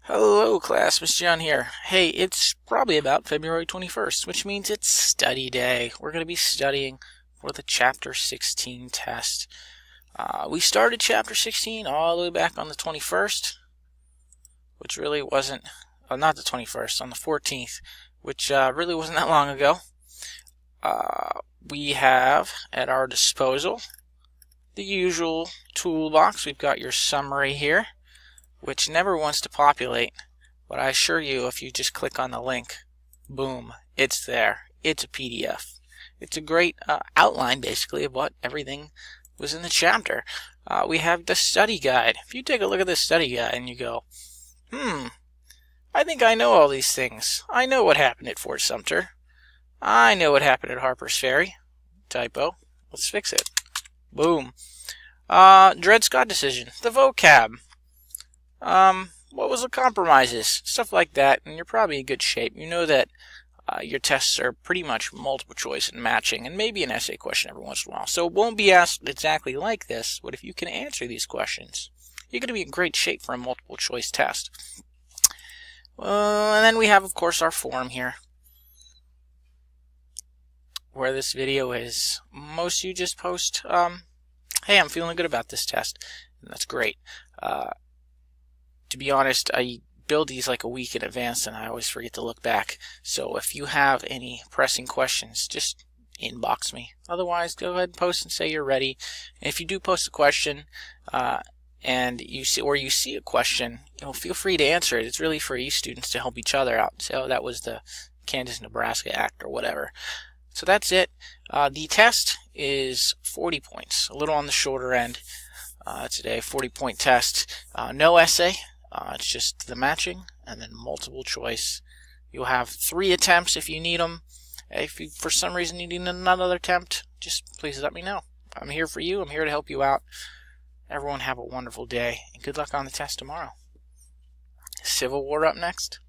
Hello class, Miss John here. Hey, it's probably about February 21st, which means it's study day. We're going to be studying for the Chapter 16 test. We started Chapter 16 all the way back on the 21st, which really wasn't, not the 21st, on the 14th, which really wasn't that long ago. We have at our disposal the usual toolbox. We've got your summary here, which never wants to populate, but I assure you, if you just click on the link, boom, it's there. It's a PDF. It's a great outline, basically, of what everything was in the chapter. We have the study guide. If you take a look at this study guide and you go, I think I know all these things. I know what happened at Fort Sumter. I know what happened at Harper's Ferry. Typo. Let's fix it. Boom. Dred Scott decision. The vocab. What was the compromises? Stuff like that, and you're probably in good shape. You know that your tests are pretty much multiple choice and matching, and maybe an essay question every once in a while. So it won't be asked exactly like this, but if you can answer these questions, you're going to be in great shape for a multiple choice test. And then we have, of course, our forum here, where this video is. Most of you just post, hey, I'm feeling good about this test, and that's great. To be honest, I build these like a week in advance and I always forget to look back. So if you have any pressing questions, just inbox me. Otherwise, go ahead and post and say you're ready. And if you do post a question and you see a question, feel free to answer it. It's really for you students to help each other out. So that was the Kansas-Nebraska Act or whatever. So that's it. The test is 40 points, a little on the shorter end today. 40-point test. No essay. It's just the matching and then multiple choice. You'll have 3 attempts if you need them. If you, for some reason, you need another attempt, just please let me know. I'm here for you. I'm here to help you out. Everyone have a wonderful day, and good luck on the test tomorrow. Civil War up next.